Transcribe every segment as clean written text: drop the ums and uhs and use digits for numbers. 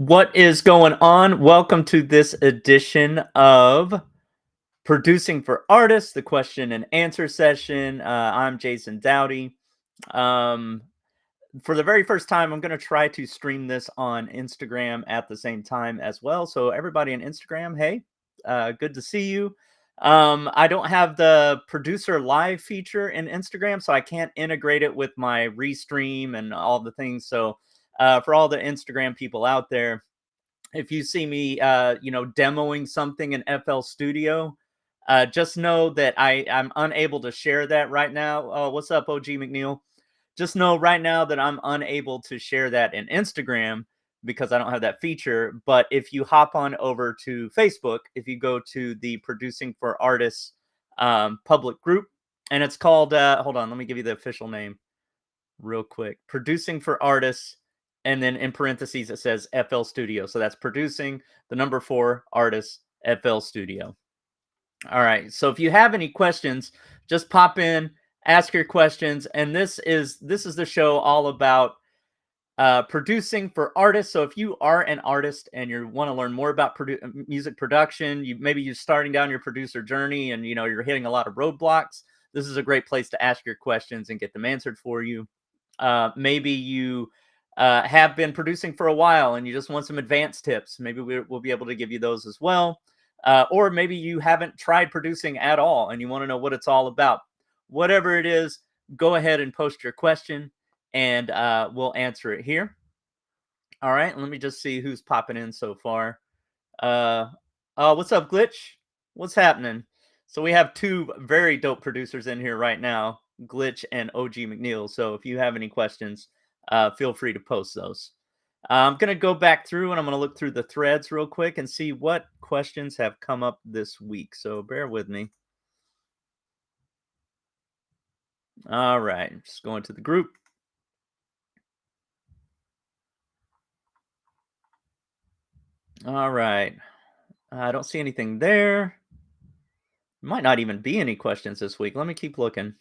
What is going on? Welcome to this edition of Producing for Artists, the question and answer session. I'm Jason Dowdy. Um, for the very first time, I'm going to try to stream this on Instagram at the same time as well. So, everybody on Instagram, hey, good to see you. I don't have the producer live feature in Instagram, so I can't integrate it with my restream and all the things. So, for all the Instagram people out there, if you see me, demoing something in FL Studio, just know that I'm unable to share that right now. Oh, what's up, OG McNeil? Just know right now that I'm unable to share that in Instagram because I don't have that feature. But if you hop on over to Facebook, if you go to the Producing for Artists public group, and it's called, hold on, let me give you the official name real quick. Producing for Artists, and then in parentheses it says FL Studio. So that's producing the number 4 artists FL Studio. All right. So if you have any questions, just pop in, ask your questions, and this is the show all about producing for artists. So if you are an artist and you want to learn more about music production, maybe you're starting down your producer journey and you're hitting a lot of roadblocks. This is a great place to ask your questions and get them answered for you. Maybe you have been producing for a while and you just want some advanced tips. Maybe we'll be able to give you those as well. Or maybe you haven't tried producing at all and you want to know what it's all about. Whatever it is, go ahead and post your question and we'll answer it here. All right, let me just see who's popping in so far. Uh, what's up, Glitch? What's happening? So we have two very dope producers in here right now, Glitch and OG McNeil. So if you have any questions, feel free to post those. I'm going to go back through and I'm going to look through the threads real quick and see what questions have come up this week. So bear with me. All right, just going to the group. All right. I don't see anything there. Might not even be any questions this week. Let me keep looking.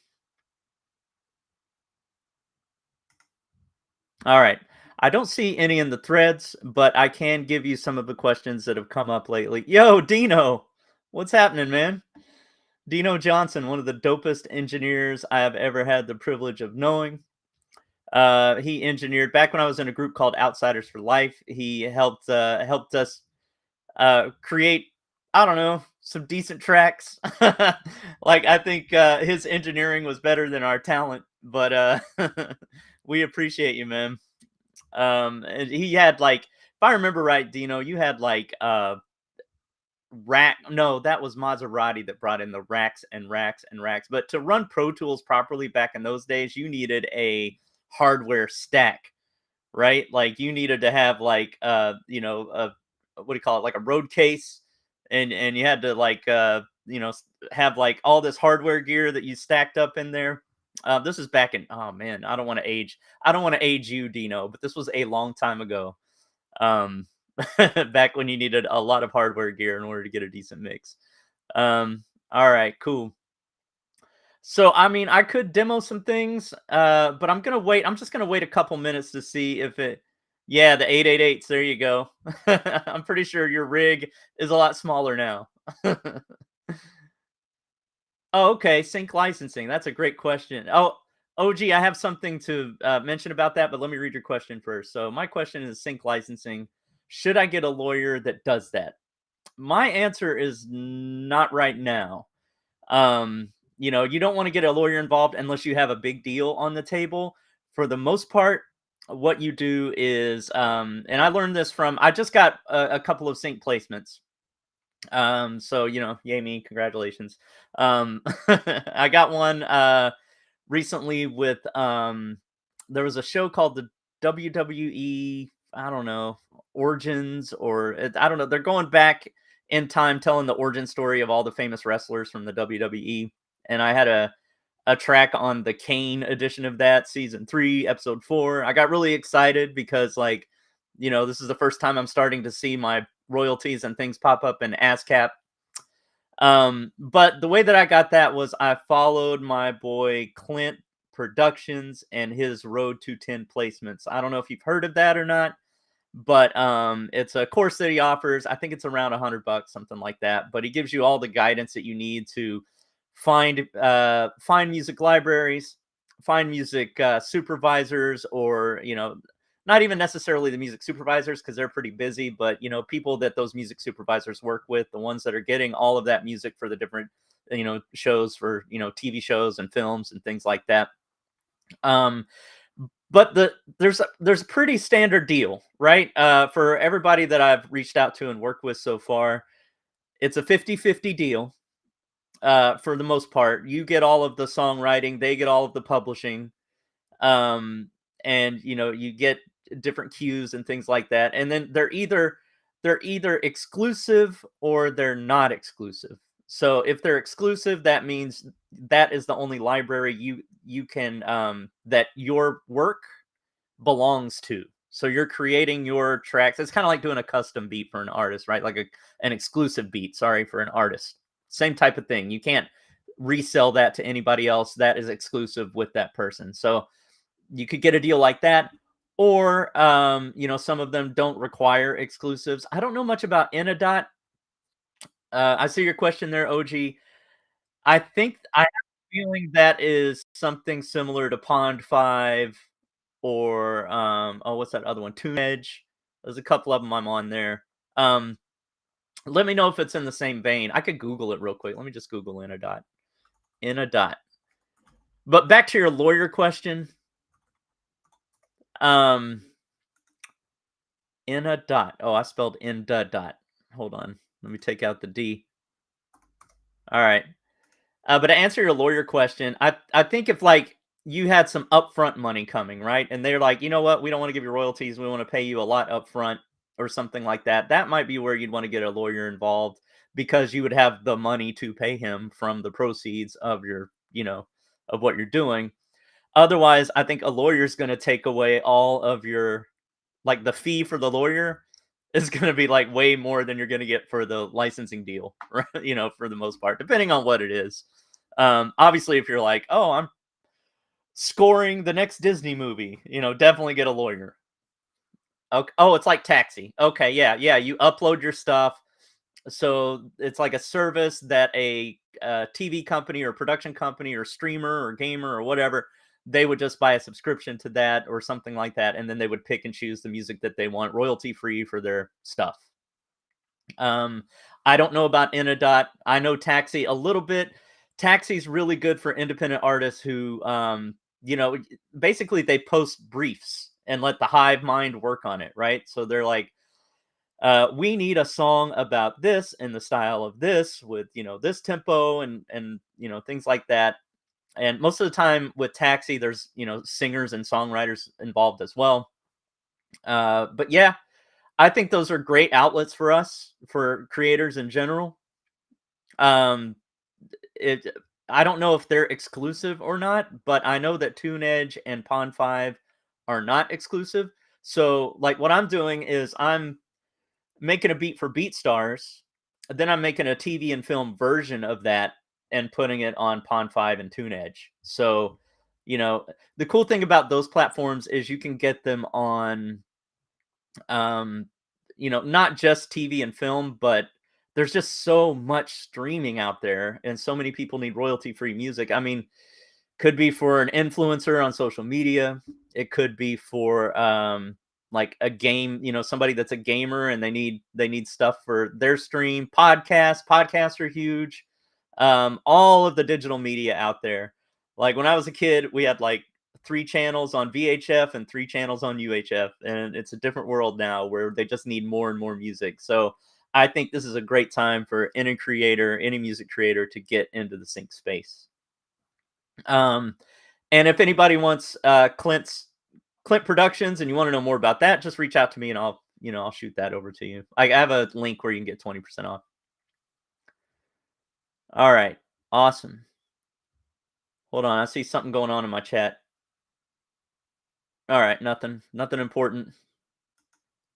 All right. I don't see any in the threads, but I can give you some of the questions that have come up lately. Yo, Dino, what's happening, man? Dino Johnson, one of the dopest engineers I have ever had the privilege of knowing. He engineered back when I was in a group called Outsiders for Life. He helped us create, I don't know, some decent tracks. Like I think his engineering was better than our talent, but we appreciate you, man. And he had like, if I remember right, Dino, you had like rack. No, that was Maserati that brought in the racks and racks and racks. But to run Pro Tools properly back in those days, you needed a hardware stack, right? Like you needed to have like a what do you call it, like a road case, and you had to like have like all this hardware gear that you stacked up in there. This is back in, oh man, I don't want to age you, Dino, but this was a long time ago. Um, back when you needed a lot of hardware gear in order to get a decent mix. All right, cool. So, I mean, I could demo some things, but I'm gonna wait. I'm just gonna wait a couple minutes to see if it. Yeah, the 888s. There you go. I'm pretty sure your rig is a lot smaller now. Oh, okay. Sync licensing. That's a great question. Oh, OG, I have something to mention about that, but let me read your question first. So, my question is sync licensing. Should I get a lawyer that does that? My answer is not right now. You don't want to get a lawyer involved unless you have a big deal on the table. For the most part, what you do is, and I learned this from, I just got a couple of sync placements. So yay me, congratulations. I got one recently with there was a show called the WWE, I don't know, Origins, or I don't know. They're going back in time telling the origin story of all the famous wrestlers from the WWE. And I had a track on the Kane edition of that, season 3, episode 4. I got really excited because like, this is the first time I'm starting to see my royalties and things pop up in ASCAP. But the way that I got that was I followed my boy Clint Productions and his Road to 10 placements. I don't know if you've heard of that or not, but it's a course that he offers. I think it's around 100 bucks, something like that. But he gives you all the guidance that you need to find music libraries, find music supervisors, or not even necessarily the music supervisors because they're pretty busy, but people that those music supervisors work with, the ones that are getting all of that music for the different shows, for TV shows and films and things like that. um but there's a pretty standard deal, right? For everybody that I've reached out to and worked with so far, it's a 50-50 deal. For the most part, you get all of the songwriting, they get all of the publishing. um and you get different cues and things like that, and then they're either exclusive or they're not exclusive. So if they're exclusive, that means that is the only library you can that your work belongs to. So you're creating your tracks. It's kind of like doing a custom beat for an artist, right? Like an exclusive beat, sorry, for an artist. Same type of thing. You can't resell that to anybody else. That is exclusive with that person. So you could get a deal like that. Or some of them don't require exclusives. I don't know much about Inadot. I see your question there, OG. I think I have a feeling that is something similar to Pond 5, or oh, what's that other one? Tune Edge. There's a couple of them I'm on there. Um, Let me know if it's in the same vein. I could Google it real quick. Let me just Google in a dot. In a dot. But back to your lawyer question. Um, in a dot. Oh, I spelled in da dot. Hold on. Let me take out the D. All right. But to answer your lawyer question, I think if like you had some upfront money coming, right? And they're like, you know what, we don't want to give you royalties, we want to pay you a lot upfront or something like that. That might be where you'd want to get a lawyer involved, because you would have the money to pay him from the proceeds of of what you're doing. Otherwise, I think a lawyer's going to take away all of your, like, the fee for the lawyer is going to be like way more than you're going to get for the licensing deal, right? For the most part, depending on what it is. Obviously, if you're like, oh, I'm scoring the next Disney movie, definitely get a lawyer. Okay. Oh, it's like Taxi. Okay, yeah, yeah. You upload your stuff, so it's like a service that a TV company or production company or streamer or gamer or whatever, they would just buy a subscription to that or something like that, and then they would pick and choose the music that they want royalty free for their stuff. Um, I don't know about Inadot. I know Taxi a little bit. Taxi's really good for independent artists who, basically they post briefs and let the hive mind work on it, right? So they're like, we need a song about this in the style of this, with this tempo and things like that. And most of the time with Taxi, there's singers and songwriters involved as well. But yeah, I think those are great outlets for us, for creators in general. Um, it I don't know if they're exclusive or not, but I know that Tune Edge and Pond 5 are not exclusive. So, like, what I'm doing is I'm making a beat for BeatStars, then I'm making a TV and film version of that and putting it on Pond 5 and Tune Edge. So, you know, the cool thing about those platforms is you can get them on um not just TV and film, but there's just so much streaming out there and so many people need royalty free music. I mean, could be for an influencer on social media, it could be for like a game, somebody that's a gamer and they need stuff for their stream. Podcasts are huge. All of the digital media out there. Like when I was a kid, we had like 3 channels on VHF and 3 channels on UHF, and it's a different world now where they just need more and more music. So I think this is a great time for any creator, any music creator, to get into the sync space. Um, and if anybody wants Clint Productions and you want to know more about that, just reach out to me and I'll shoot that over to you. I have a link where you can get 20% off. All right. Awesome. Hold on. I see something going on in my chat. All right. Nothing important.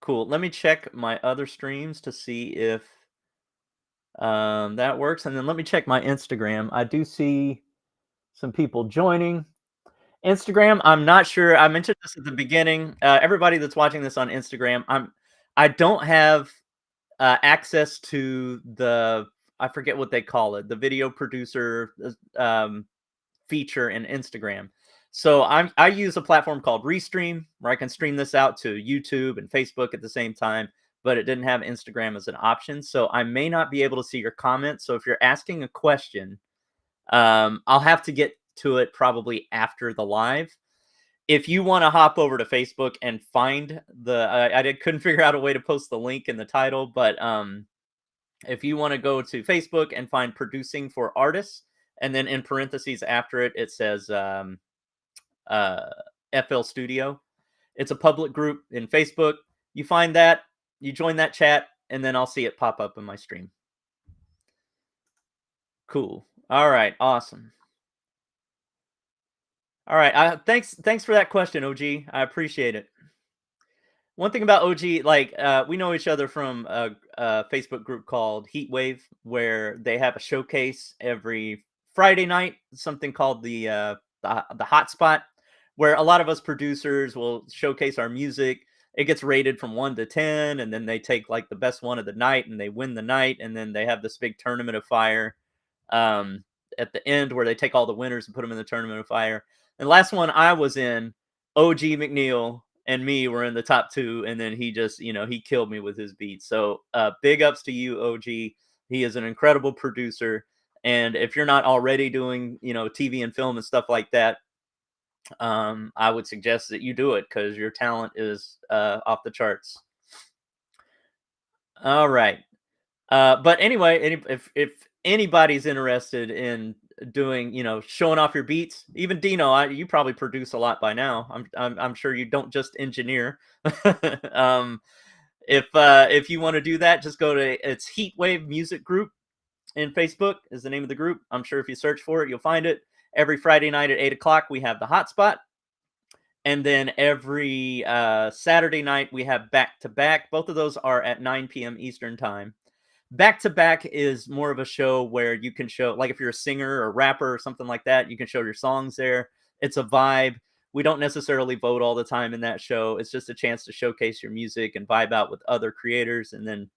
Cool. Let me check my other streams to see if that works. And then let me check my Instagram. I do see some people joining. Instagram, I'm not sure. I mentioned this at the beginning. Everybody that's watching this on Instagram, I don't have access to the I forget what they call it, the video producer feature in Instagram. So I use a platform called Restream where I can stream this out to YouTube and Facebook at the same time, but it didn't have Instagram as an option. So I may not be able to see your comments. So if you're asking a question, I'll have to get to it probably after the live. If you want to hop over to Facebook and find couldn't figure out a way to post the link in the title, but if you want to go to Facebook and find producing for artists, and then in parentheses after it, it says uh, FL Studio. It's a public group in Facebook. You find that, you join that chat, and then I'll see it pop up in my stream. Cool. All right. Awesome. All right. Thanks for that question, OG. I appreciate it. One thing about OG, like we know each other from a Facebook group called Heatwave, where they have a showcase every Friday night, something called the Hotspot, where a lot of us producers will showcase our music. It gets rated from 1 to 10, and then they take like the best one of the night and they win the night, and then they have this big tournament of fire um, at the end where they take all the winners and put them in the tournament of fire. And the last one I was in, OG McNeil and me were in the top two, and then he just, he killed me with his beats. So big ups to you, OG. He is an incredible producer. And if you're not already doing, TV and film and stuff like that, I would suggest that you do it because your talent is off the charts. All right. But anyway, if anybody's interested in doing, showing off your beats, even Dino, you probably produce a lot by now. I'm sure you don't just engineer. um, if you want to do that, just go to it's Heatwave Music Group in Facebook is the name of the group. I'm sure if you search for it, you'll find it. Every Friday night at 8 o'clock, we have the hotspot. And then every Saturday night, we have back to back. Both of those are at 9 p.m. Eastern time. Back to back is more of a show where you can show, like if you're a singer or rapper or something like that, you can show your songs there. It's a vibe. We don't necessarily vote all the time in that show. It's just a chance to showcase your music and vibe out with other creators. And then,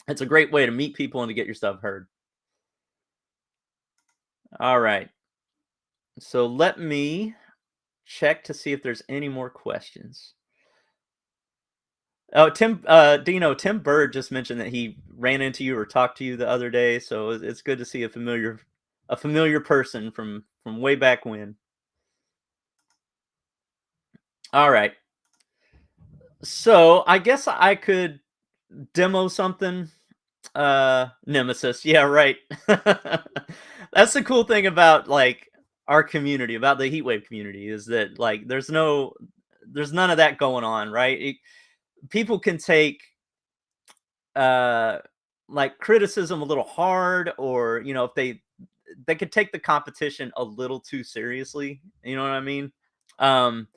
it's a great way to meet people and to get your stuff heard. All right. So let me check to see if there's any more questions. Oh, Dino, Tim Bird just mentioned that he ran into you or talked to you the other day, so it's good to see a familiar person from way back when. All right. So, I guess I could demo something. Nemesis. Yeah, right. That's the cool thing about like our community, about the Heatwave community, is that like there's none of that going on, right? People can take uh like criticism a little hard, or if they could take the competition a little too seriously, you know what I mean? um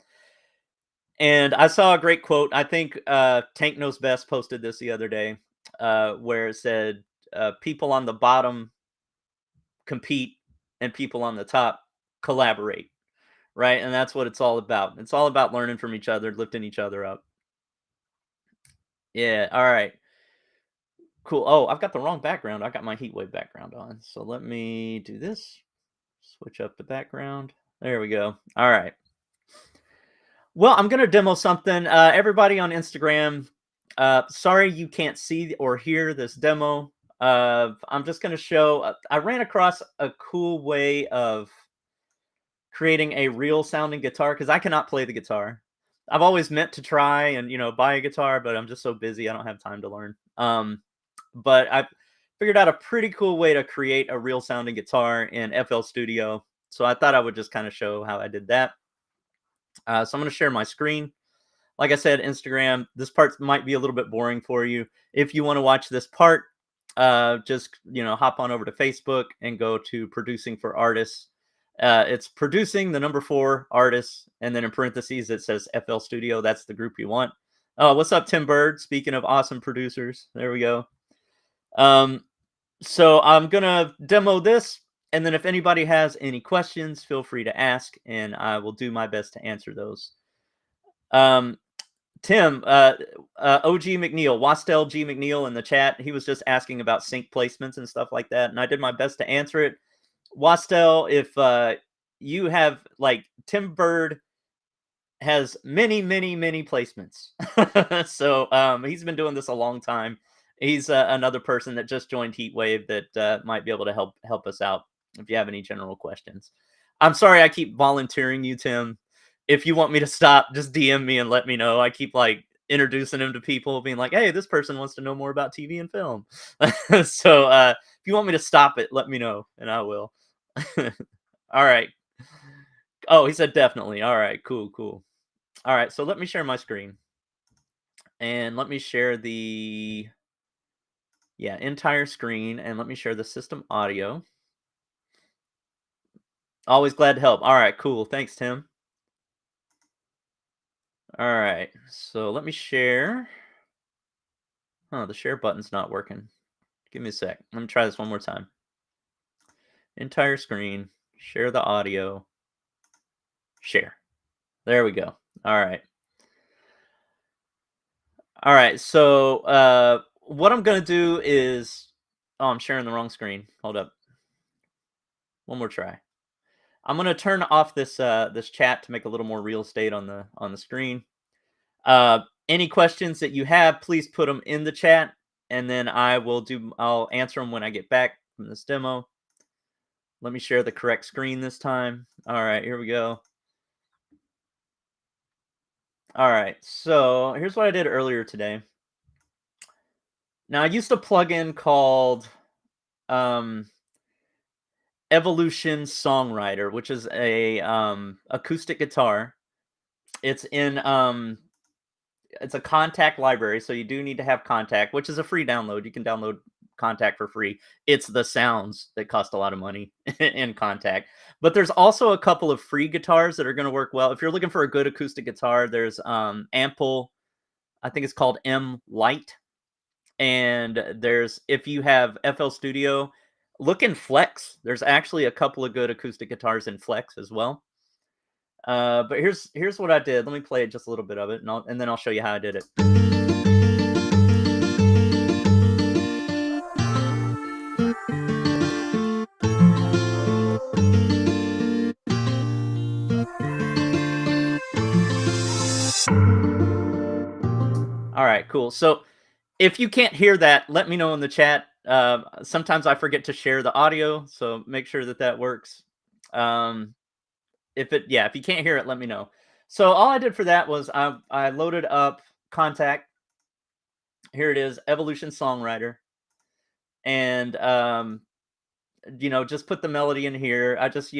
and I saw a great quote. I think Tank Knows Best posted this the other day, where it said, people on the bottom compete and people on the top collaborate, right? And that's what it's all about. It's all about learning from each other, lifting each other up. Yeah, all right. Cool. Oh, I've got the wrong background. I got my Heatwave background on. So let me do this. Switch up the background. There we go. All right. Well, I'm going to demo something. Everybody on Instagram, sorry you can't see or hear this demo. I'm just going to show. I ran across a cool way of creating a real sounding guitar because I cannot play the guitar. I've always meant to try and buy a guitar, but I'm just so busy I don't have time to learn. But I figured out a pretty cool way to create a real sounding guitar in FL Studio. So I thought I would just kind of show how I did that. So I'm going to share my screen. Like I said, Instagram, this part might be a little bit boring for you. If you want to watch this part, just hop on over to Facebook and go to Producing for Artists. It's producing the number 4 artists, and then in parentheses it says FL Studio. That's the group you want. Oh, what's up, Tim Bird? Speaking of awesome producers, there we go. So I'm gonna demo this. And then if anybody has any questions, feel free to ask, and I will do my best to answer those. Um, Tim, OG McNeil, Wastel G McNeil in the chat, he was just asking about sync placements and stuff like that, and I did my best to answer it. Wastel, if you have like Tim Bird has many, many, many placements. So he's been doing this a long time. He's another person that just joined Heatwave that might be able to help us out if you have any general questions. I'm sorry I keep volunteering you, Tim. If you want me to stop, just DM me and let me know. I keep like introducing him to people, being like, "Hey, this person wants to know more about TV and film." So if you want me to stop it, let me know, and I will. All right. Oh, he said definitely. All right. Cool. Cool. All right, so let me share my screen. And let me share the entire screen, and let me share the system audio. Always glad to help. All right, cool. Thanks, Tim. All right. So let me share. Oh, the share button's not working. Give me a sec. Let me try this one more time. Entire screen, share the audio, share. There we go. All right. All right. So what I'm going to do is I'm sharing the wrong screen. Hold up. One more try. I'm gonna turn off this chat to make a little more real estate on the screen. Any questions that you have, please put them in the chat, and then I'll answer them when I get back from this demo. Let me share the correct screen this time. All right, here we go. All right, so here's what I did earlier today. Now I used a plugin called Evolution Songwriter, which is a acoustic guitar. It's in it's a contact library, so you do need to have contact, which is a free download. You can download contact for free. It's the sounds that cost a lot of money in contact. But there's also a couple of free guitars that are going to work well. If you're looking for a good acoustic guitar, there's Ample, I think it's called M Light. And there's, if you have FL Studio, look in Flex. There's actually a couple of good acoustic guitars in Flex as well. But here's what I did. Let me play just a little bit of it, and then I'll show you how I did it. All right, cool. So if you can't hear that, let me know in the chat. Sometimes I forget to share the audio, so make sure that works. If you can't hear it, let me know. So all I did for that was I loaded up Contact. Here it is, Evolution Songwriter, and just put the melody in here. I just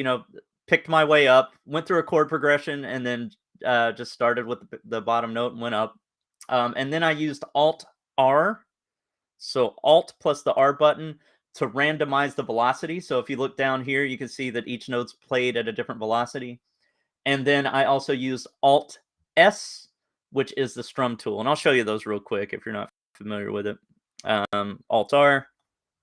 picked my way up, went through a chord progression, and then just started with the bottom note and went up. And then I used Alt R, so Alt plus the R button to randomize the velocity. So if you look down here, you can see that each note's played at a different velocity. And then I also used Alt S, which is the strum tool. And I'll show you those real quick if you're not familiar with it. Alt R.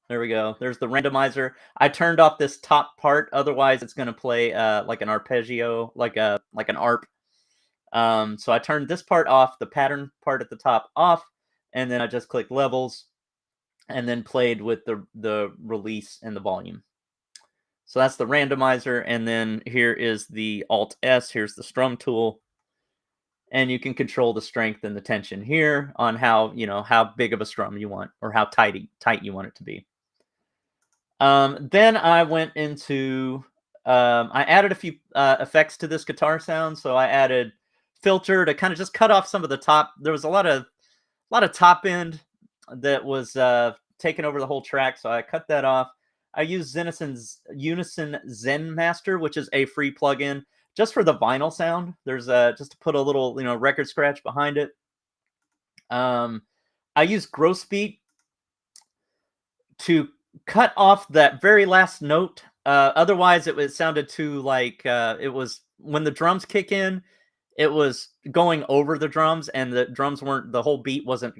There we go. There's the randomizer. I turned off this top part. Otherwise, it's going to play like an arpeggio, like an arp. So I turned this part off, the pattern part at the top off, and then I just clicked levels, and then played with the release and the volume. So that's the randomizer, and then here is the Alt S. Here's the strum tool, and you can control the strength and the tension here on how big of a strum you want or how tight you want it to be. Then I went into I added a few effects to this guitar sound. So I added filter to kind of just cut off some of the top. There was a lot of top end that was taking over the whole track, so I cut that off. I used Unison Zen Master, which is a free plugin just for the vinyl sound. There's just to put a little record scratch behind it. I used Gross Beat to cut off that very last note. Otherwise, it sounded too like it was when the drums kick in. It was going over the drums, and the drums weren't. The whole beat wasn't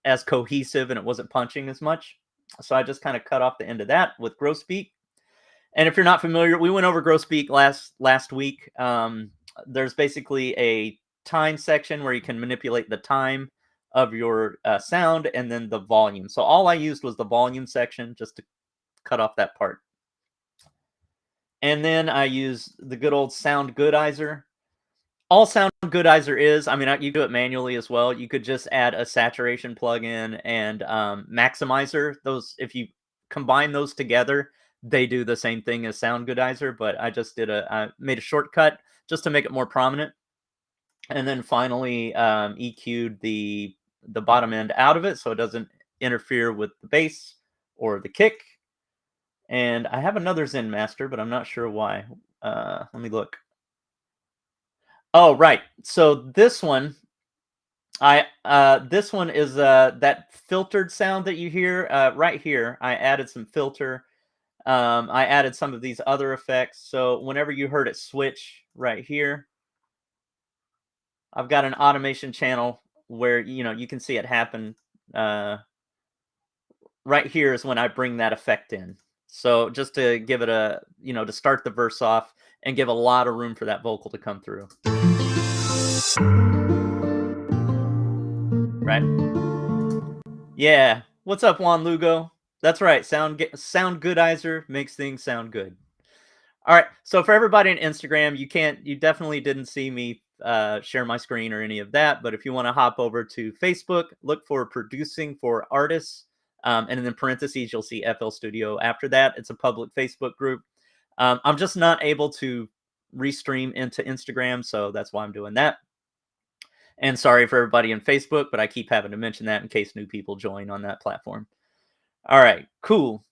as cohesive, and it wasn't punching as much. So I just kind of cut off the end of that with Gross Beat. And if you're not familiar, we went over Grosbeak last week. There's basically a time section where you can manipulate the time of your sound and then the volume. So all I used was the volume section just to cut off that part. And then I use the good old Sound Goodizer. All Sound Goodizer is, I mean, you do it manually as well. You could just add a saturation plugin and maximizer. Those, if you combine those together, they do the same thing as Sound Goodizer. But I made a shortcut just to make it more prominent, and then finally EQ'd the bottom end out of it so it doesn't interfere with the bass or the kick. And I have another Zen Master, but I'm not sure why. Let me look. Oh, right. So this one is that filtered sound that you hear right here. I added some filter. I added some of these other effects. So whenever you heard it switch right here, I've got an automation channel where you can see it happen. Right here is when I bring that effect in. So just to give it to start the verse off and give a lot of room for that vocal to come through. Right? Yeah. What's up, Juan Lugo? That's right. Sound Goodizer makes things sound good. All right. So for everybody on Instagram, you definitely didn't see me share my screen or any of that. But if you want to hop over to Facebook, look for Producing for Artists. And in parentheses, you'll see FL Studio. After that, it's a public Facebook group. I'm just not able to restream into Instagram, so that's why I'm doing that. And sorry for everybody on Facebook, but I keep having to mention that in case new people join on that platform. All right, cool.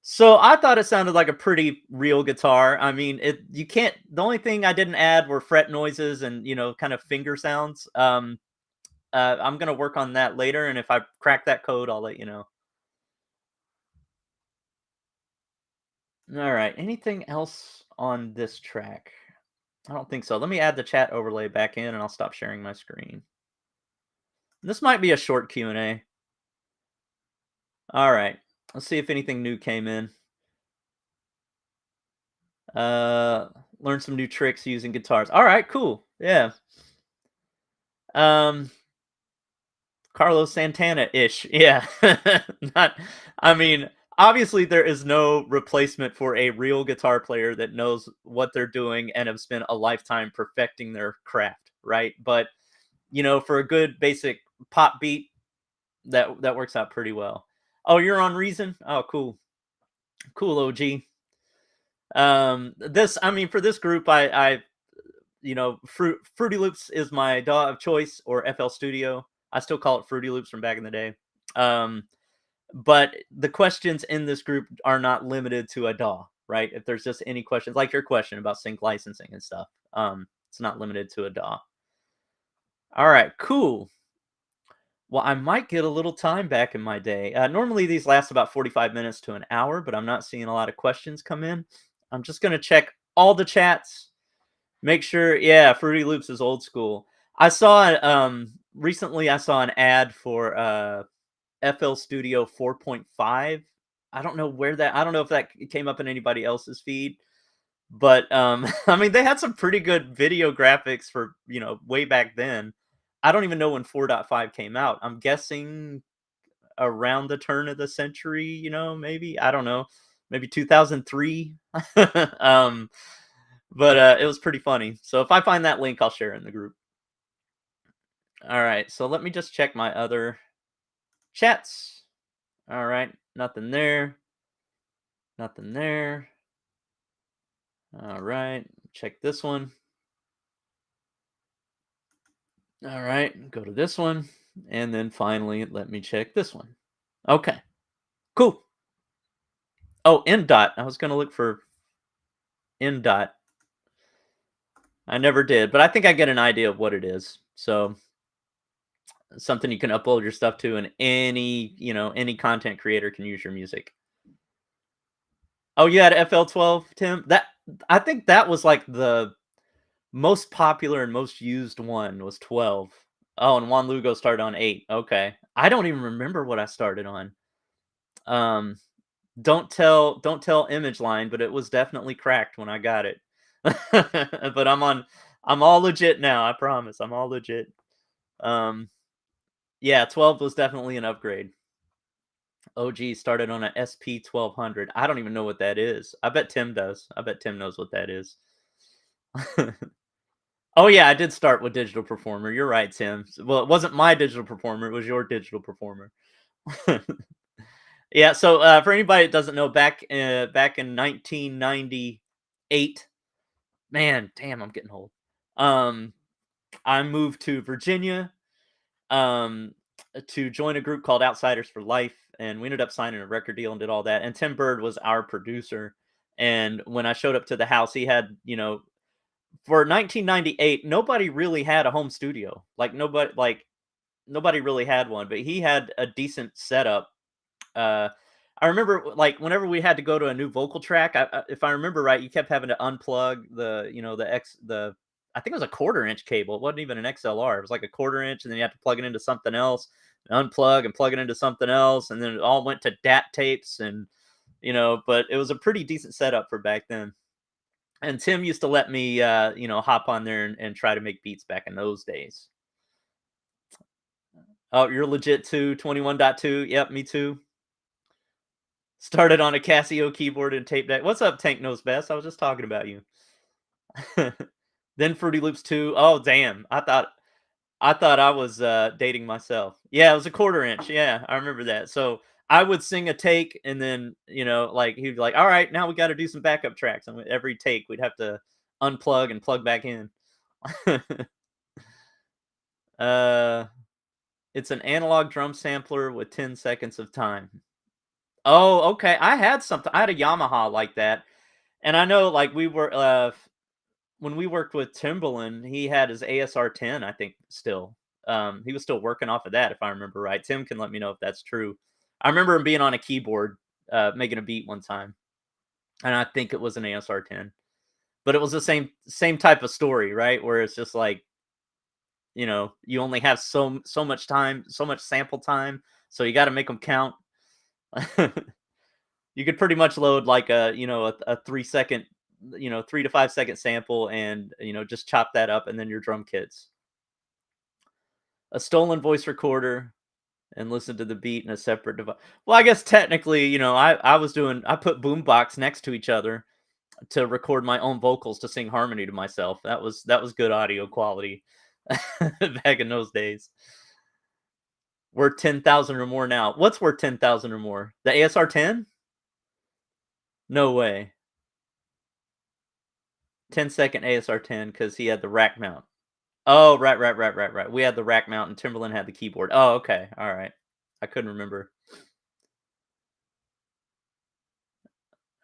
So I thought it sounded like a pretty real guitar. I mean, you can't. The only thing I didn't add were fret noises and kind of finger sounds. I'm gonna work on that later, and if I crack that code, I'll let you know. All right. Anything else on this track? I don't think so. Let me add the chat overlay back in, and I'll stop sharing my screen. This might be a short Q&A. All right. Let's see if anything new came in. Learn some new tricks using guitars. All right, cool. Yeah. Um, Carlos Santana-ish. Yeah. Not. I mean, obviously there is no replacement for a real guitar player that knows what they're doing and have spent a lifetime perfecting their craft, right? But for a good basic pop beat, that works out pretty well. Oh, you're on Reason? Oh, cool. Cool, OG. This, I mean, for this group, Fruity Loops is my DAW of choice, or FL Studio. I still call it Fruity Loops from back in the day. But the questions in this group are not limited to a DAW, right? If there's just any questions, like your question about sync licensing and stuff, it's not limited to a DAW. All right, cool. Well, I might get a little time back in my day. Normally these last about 45 minutes to an hour, but I'm not seeing a lot of questions come in. I'm just going to check all the chats. Make sure, yeah, Fruity Loops is old school. I saw recently I saw an ad for FL Studio 4.5. I don't know I don't know if that came up in anybody else's feed, but I mean they had some pretty good video graphics for, way back then. I don't even know when 4.5 came out. I'm guessing around the turn of the century, maybe. I don't know. Maybe 2003. um but it was pretty funny. So if I find that link, I'll share it in the group. All right, so let me just check my other chats. All right, nothing there. Nothing there. All right, check this one. All right, go to this one. And then finally, let me check this one. Okay, cool. Oh, end dot. I was going to look for end dot. I never did, but I think I get an idea of what it is. So something you can upload your stuff to, and any content creator can use your music. Oh, you had FL12, Tim? I think that was like the most popular and most used one was 12. Oh, and Juan Lugo started on 8. Okay. I don't even remember what I started on. Um Don't tell image line, but it was definitely cracked when I got it. But I'm all legit now, I promise, I'm all legit. Um, yeah, 12 was definitely an upgrade. OG started on a SP-1200. I don't even know what that is. I bet Tim does. I bet Tim knows what that is. Oh, yeah, I did start with Digital Performer, you're right, Tim. Well, it wasn't my Digital Performer, it was your Digital Performer. Yeah, so, for anybody that doesn't know, back in 1998, man, damn, I'm getting old. Um, I moved to Virginia, um, to join a group called Outsiders for Life, and we ended up signing a record deal and did all that, and Tim Bird was our producer, and when I showed up to the house, he had, for 1998, nobody really had a home studio. Nobody really had one, but he had a decent setup. uh, I remember, like, whenever we had to go to a new vocal track, if I remember right, you kept having to unplug the I think it was a quarter inch cable. It wasn't even an XLR. It was like a quarter inch, and then you had to plug it into something else, and unplug and plug it into something else, and then it all went to DAT tapes, and but it was a pretty decent setup for back then. And Tim used to let me, hop on there and try to make beats back in those days. Oh, you're legit too. 21.2. Yep, me too. Started on a Casio keyboard and tape deck. What's up, Tank Knows Best? I was just talking about you. Then Fruity Loops 2. Oh, damn. I thought I was dating myself. Yeah, it was a quarter inch. Yeah, I remember that. So I would sing a take, and then like he'd be like, "All right, now we got to do some backup tracks." And with every take, we'd have to unplug and plug back in. uh, it's an analog drum sampler with 10 seconds of time. Oh, okay. I had something. I had a Yamaha like that, and I know, like, when we worked with Timbaland, he had his ASR-10, I think, still. He was still working off of that, if I remember right. Tim can let me know if that's true. I remember him being on a keyboard, making a beat one time, and I think it was an ASR-10. But it was the same type of story, right? Where it's just like, you only have so much time, so much sample time, so you got to make them count. You could pretty much load like a 3 second, 3 to 5 second sample, and just chop that up, and then your drum kits. A stolen voice recorder, and listen to the beat in a separate device. Well, I guess technically, I put boombox next to each other to record my own vocals to sing harmony to myself. That was good audio quality back in those days. Worth 10,000 or more now. What's worth 10,000 or more? The ASR-10? No way. 10-second ASR-10 because he had the rack mount. Oh, right, right, right, right, right. We had the rack mount and Timberland had the keyboard. Oh, okay. All right. I couldn't remember.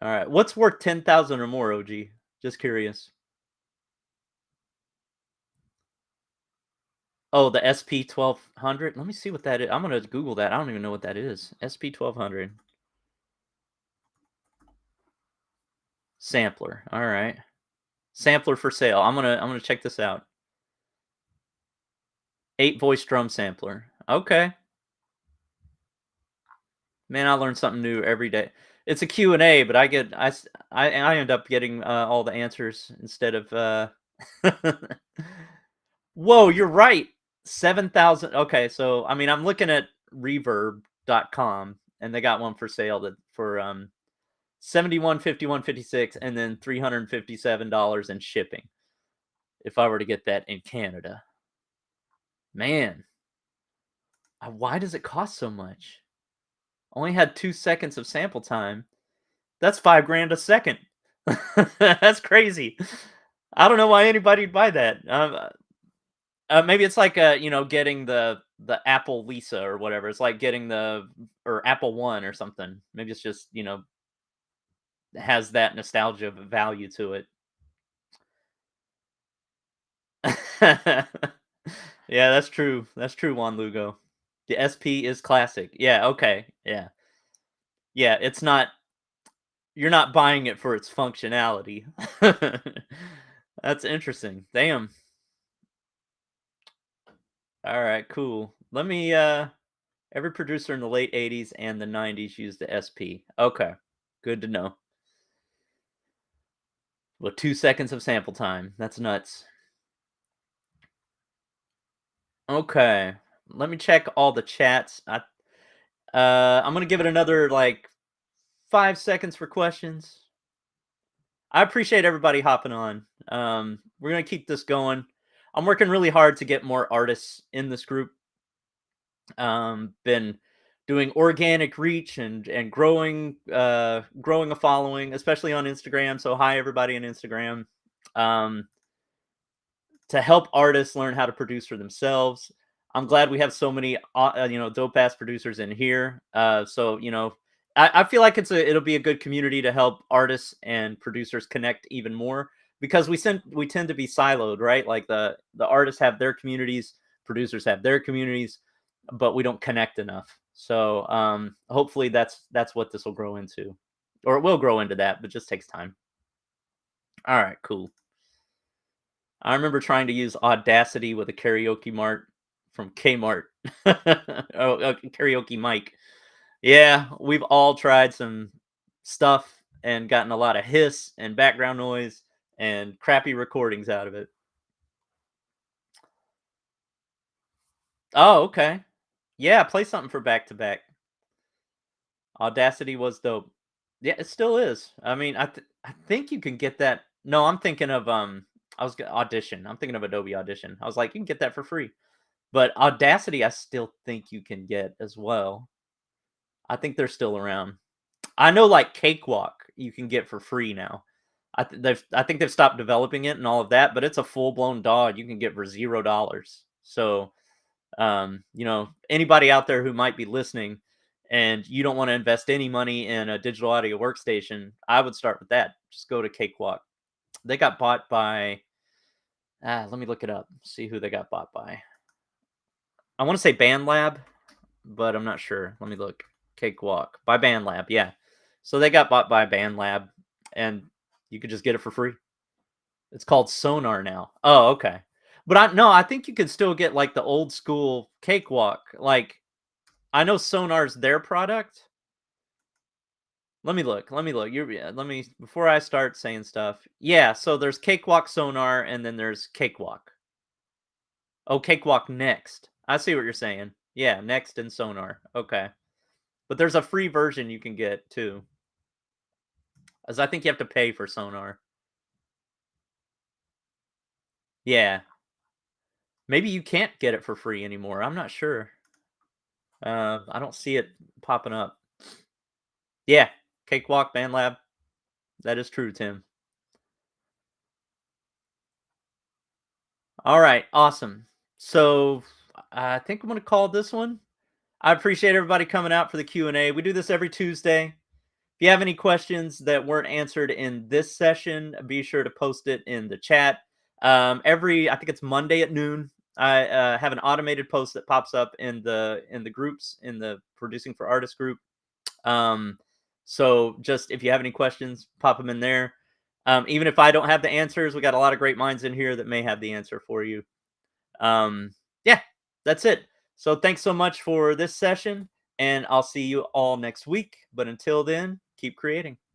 All right. What's worth 10,000 or more, OG? Just curious. Oh, the SP-1200. Let me see what that is. I'm gonna Google that. I don't even know what that is. SP-1200 sampler. All right. Sampler for sale. I'm gonna check this out. 8 voice drum sampler. Okay. Man, I learn something new every day. It's a Q and A, but I end up getting all the answers instead of Whoa, you're right. 7,000. Okay, so I mean, I'm looking at reverb.com, and they got one for sale that for 71, 51, 56, and then $357 in shipping if I were to get that in Canada. Man, why does it cost so much? Only had 2 seconds of sample time. That's 5 grand a second. That's crazy. I don't know why anybody'd buy that. Maybe it's like, getting the Apple Lisa or whatever. It's like getting the or Apple One or something. Maybe it's just, has that nostalgia value to it. Yeah, that's true. That's true, Juan Lugo. The SP is classic. Yeah, okay. Yeah. Yeah, it's not you're not buying it for its functionality. That's interesting. Damn. Alright, cool. Let me, every producer in the late '80s and the '90s used the SP. Okay. Good to know. Well, 2 seconds of sample time. That's nuts. Okay. Let me check all the chats. I'm gonna give it another, like, 5 seconds for questions. I appreciate everybody hopping on. We're gonna keep this going. I'm working really hard to get more artists in this group. Been doing organic reach and growing a following, especially on Instagram. So hi everybody on Instagram. Um, to help artists learn how to produce for themselves. I'm glad we have so many, dope ass producers in here. I feel like it'll be a good community to help artists and producers connect even more because we tend to be siloed, right? Like the artists have their communities, producers have their communities, but we don't connect enough. So hopefully that's what this will grow into, or it will grow into that, but just takes time. All right, cool. I remember trying to use Audacity with a karaoke mart from Kmart. Karaoke mic. Yeah, we've all tried some stuff and gotten a lot of hiss and background noise and crappy recordings out of it. Oh, okay. Yeah, play something for back to back. Audacity was dope. Yeah, it still is. I mean, I think you can get that. No, I'm thinking of Audition. I'm thinking of Adobe Audition. I was like, you can get that for free. But Audacity, I still think you can get as well. I think they're still around. I know, like, Cakewalk, you can get for free now. I think they've stopped developing it and all of that, but it's a full blown DAW you can get for $0. So, anybody out there who might be listening and you don't want to invest any money in a digital audio workstation, I would start with that. Just go to Cakewalk. They got bought by. Let me look it up. See who they got bought by. I want to say BandLab, but I'm not sure. Let me look. Cakewalk by BandLab, yeah. So they got bought by BandLab, and you could just get it for free. It's called Sonar now. Oh, okay. But I think you could still get like the old school Cakewalk. Like I know Sonar's their product. Let me look. Let me look. Let me before I start saying stuff. Yeah, so there's Cakewalk Sonar and then there's Cakewalk. Oh, Cakewalk Next. I see what you're saying. Yeah, Next and Sonar. Okay. But there's a free version you can get too. As I think you have to pay for Sonar. Yeah. Maybe you can't get it for free anymore. I'm not sure. I don't see it popping up. Yeah. Cakewalk Band Lab. That is true, Tim. All right. Awesome. So I think I'm going to call this one. I appreciate everybody coming out for the Q&A. We do this every Tuesday. If you have any questions that weren't answered in this session, be sure to post it in the chat. I think it's Monday at noon. I have an automated post that pops up in the groups in the Producing for Artists group. So just if you have any questions, pop them in there. Even if I don't have the answers, we got a lot of great minds in here that may have the answer for you. Yeah, that's it. So thanks so much for this session, and I'll see you all next week. But until then, keep creating.